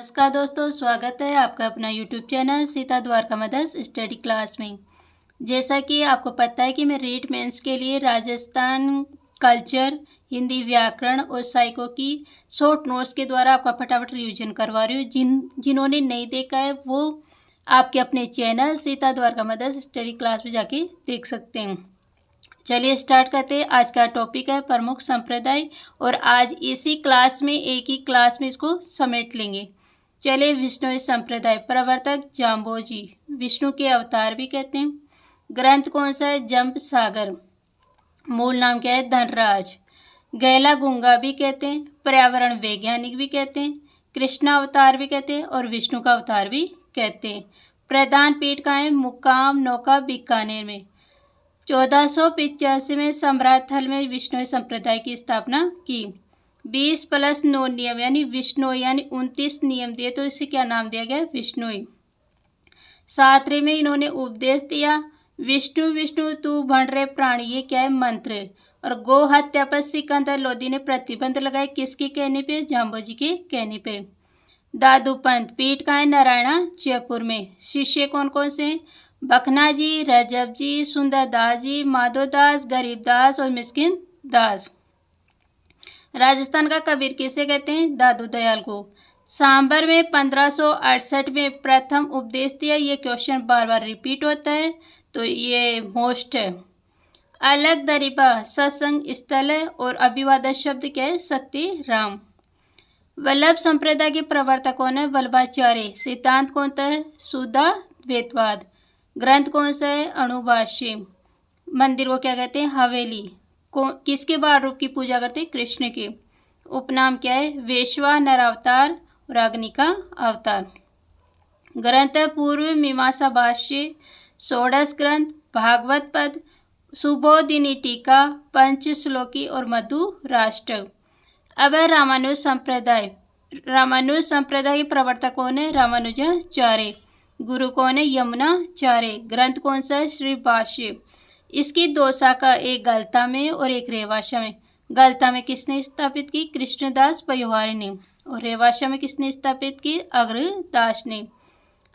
नमस्कार दोस्तों, स्वागत है आपका अपना YouTube channel Sita Dwarka mothers study class में। जैसा कि आपको पता है कि मैं रीट मेंस के लिए राजस्थान कल्चर, हिंदी व्याकरण और साइको की शॉर्ट नोट्स के द्वारा आपका फटाफट रिवीजन करवा रही हूँ। जिन्होंने नहीं देखा है वो आपके अपने channel Sita Dwarka mothers study class में जाके देख सकते हैं। चलिए स्टार्ट करते हैं। आज का टॉपिक है प्रमुख संप्रदाय और आज इसी क्लास में एक ही क्लास में इसको समेट लेंगे। चलिए, विष्णु संप्रदाय, प्रवर्तक जाम्बोजी, विष्णु के अवतार भी कहते हैं। ग्रंथ कौन सा है? जंप सागर। मूल नाम क्या है? धनराज। गैला गुंगा भी कहते हैं, पर्यावरण वैज्ञानिक भी कहते हैं, कृष्णा अवतार भी कहते हैं और विष्णु का अवतार भी कहते हैं। प्रधान पीठ कहाँ है? मुकाम नौका बीकानेर में। 1485 में सम्राट थल में विष्णु संप्रदाय की स्थापना की। 20+9 नियम यानी विष्णु यानी 29 नियम दिए, तो इसे क्या नाम दिया गया? विष्णुई। सातरे में इन्होंने उपदेश दिया, विष्णु विष्णु तू भण रे प्राणी, ये क्या है? मंत्र। और गो हत्या पर सिकंदर लोदी ने प्रतिबंध लगाए, किसके कहने पे? जाम्बोजी के कहने पे। दादू पंत, पीठ का है नारायणा जयपुर में। शिष्य कौन कौन से? बखना जी, रजब जी, सुंदरदास जी, माधोदास, गरीबदास और मिस्किन दास। राजस्थान का कबीर किसे कहते हैं? दादू दयाल को। सांबर में 1568 में प्रथम उपदेश दिया। ये क्वेश्चन बार बार रिपीट होता है तो ये मोस्ट है। अलग दरिबा सत्संग स्थल है और अभिवादन शब्द क्या है? सत्य राम। वल्लभ संप्रदाय के प्रवर्तक कौन है? वल्लभाचार्य। सिद्धांत कौन सा है? शुद्ध द्वैतवाद। ग्रंथ कौन सा है? अणुभाष्य। मंदिर को क्या कहते हैं? हवेली। किसके बाल रूप की पूजा करते हैं? कृष्ण के। उपनाम क्या है? वेश्वा, नरावतार और अग्नि का अवतार। ग्रंथ है पूर्व मीमांसा भाष्य, षोडश ग्रंथ, भागवत पद, सुबोधिनी टीका, पंचश्लोकी और मधु राष्ट्र। अब है रामानुज संप्रदाय। रामानुज संप्रदाय के प्रवर्तक कौन है? रामानुजाचार्य। गुरु कौन है? यमुनाचार्य। ग्रंथ कौन सा है? श्री भाष्य। इसकी दो शाखा, एक गलता में और एक रेवाशा में। गलता में किसने स्थापित की? कृष्णदास पयोहारी ने। और रेवाशा में किसने स्थापित की? अग्रदास ने।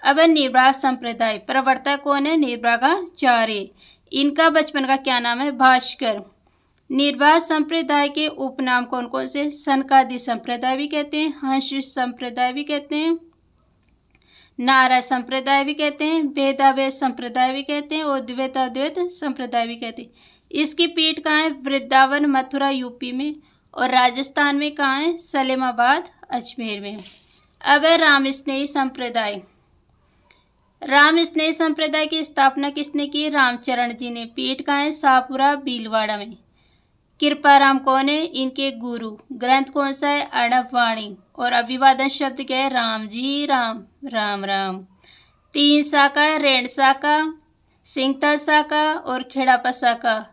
अब है निर्भाग संप्रदाय। प्रवर्तक कौन है? निर्भागाचार्य। इनका बचपन का क्या नाम है? भास्कर। निर्भाग संप्रदाय के उपनाम कौन कौन से? सनकादि संप्रदाय भी कहते हैं, हंस संप्रदाय भी कहते हैं, नारद संप्रदाय भी कहते हैं, वेदावेद संप्रदाय भी कहते हैं और द्वैताद्वैत संप्रदाय भी कहते हैं। इसकी पीठ कहाँ है? वृंदावन मथुरा यूपी में और राजस्थान में कहाँ है? सलेमाबाद अजमेर में। अब है राम स्नेही संप्रदाय। राम स्नेही संप्रदाय की स्थापना किसने की? रामचरण जी ने। पीठ कहाँ है? शाहपुरा भीलवाड़ा में। कृपाराम कौन है? इनके गुरु। ग्रंथ कौन सा है? अर्णववाणी। और अभिवादन शब्द क्या है? राम जी राम, राम राम। 3 शाखा है, रेण शाखा, सिंगथल शाखा और खेड़ापा शाखा।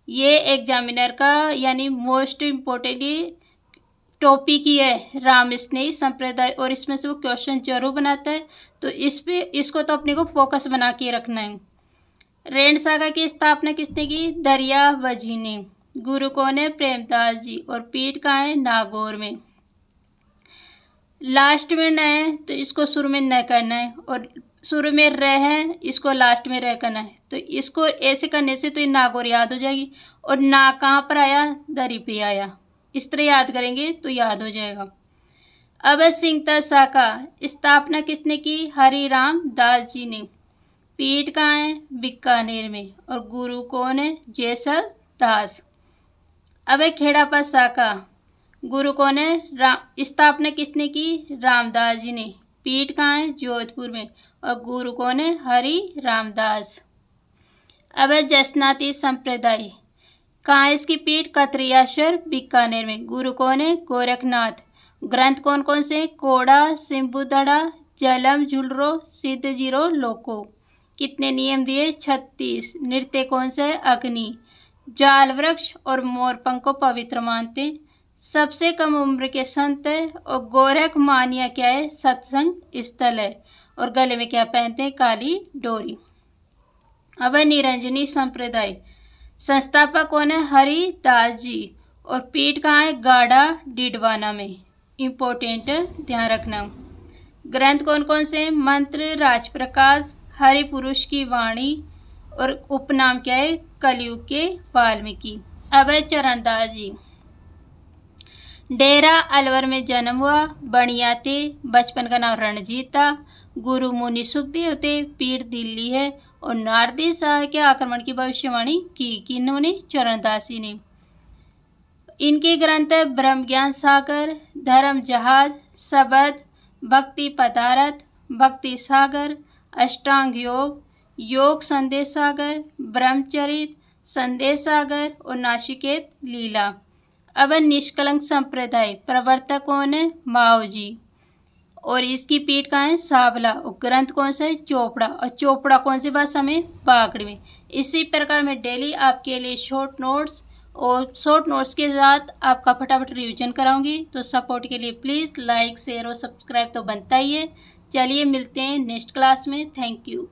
ये एग्जामिनर का यानी मोस्ट इम्पोर्टेंटली टॉपिक ही है राम स्नेही संप्रदाय, और इसमें से वो क्वेश्चन जरूर बनाता है, तो इसको तो अपने को फोकस बना के रखना है। रेण शाखा की स्थापना किसने की? दरियावजी ने। गुरु कौन है? प्रेमदास जी। और पीठ कहाँ है? नागौर में। लास्ट में न है तो इसको शुरू में न करना है, और शुरू में र है इसको लास्ट में रह करना है। तो इसको ऐसे करने से तो ये नागौर याद हो जाएगी। और ना कहाँ पर आया? दरी पे आया। इस तरह याद करेंगे तो याद हो जाएगा। अब है सिंगथल शाखा। स्थापना किसने की? हरिराम दास जी ने। पीठ कहाँ है? बीकानेर में। और गुरु कौन है? जैसल दास। अब है खेड़ापा शाखा। गुरु कौन है? स्थापना किसने की? रामदास जी ने। पीठ कहाँ है? जोधपुर में। और गुरु कौन है? हरि रामदास। अब है जसनाती संप्रदाय। कहाँ है इसकी पीठ? कतरियाशर बीकानेर में। गुरु कौन है? गोरखनाथ। ग्रंथ कौन कौन से? कोड़ा, सिंबुदड़ा, जलम झुलरो, सिद्ध जीरो लोको। कितने नियम दिए? 36। नृत्य कौन सा है? अग्नि। जाल वृक्ष और मोरपंख को पवित्र मानते। सबसे कम उम्र के संत है। और गोरख मानिया क्या है? सत्संग स्थल है। और गले में क्या पहनते हैं? काली डोरी। अब है निरंजनी संप्रदाय। संस्थापक कौन है? हरिदास जी। और पीठ कहाँ है? गाढ़ा डिडवाना में। इम्पोर्टेंट ध्यान रखना। ग्रंथ कौन कौन से? मंत्र, राजप्रकाश, हरिपुरुष की वाणी और उपनाम क्या है? कलयुग के वाल्मीकि। अब है चरणदास जी। डेरा अलवर में जन्म हुआ, बणिया थे, बचपन का नाम रणजीत था, गुरु मुनि सुखदेव थे, पीठ दिल्ली है और नारदी शाह के आक्रमण की भविष्यवाणी की किन्होंने? चरणदास जी ने। इनके ग्रंथ है ब्रह्म ज्ञान सागर, धर्म जहाज, शबद, भक्ति पदारथ, भक्ति सागर, अष्टांग योग, योग संदेश सागर, ब्रह्मचरित, संदेश सागर और नाचिकेत लीला। अब निष्कलंक संप्रदाय प्रवर्तक कौन है? माओ जी। और इसकी पीठ कहाँ है? साबला। और ग्रंथ कौन सा है? चोपड़ा। और चोपड़ा कौन सी भाषा में? बागड़ी में। इसी प्रकार मैं डेली आपके लिए शॉर्ट नोट्स और शॉर्ट नोट्स के साथ आपका फटाफट रिवीजन कराऊंगी। तो सपोर्ट के लिए प्लीज़ लाइक, शेयर और सब्सक्राइब तो बनता ही है। चलिए मिलते हैं नेक्स्ट क्लास में। Thank you.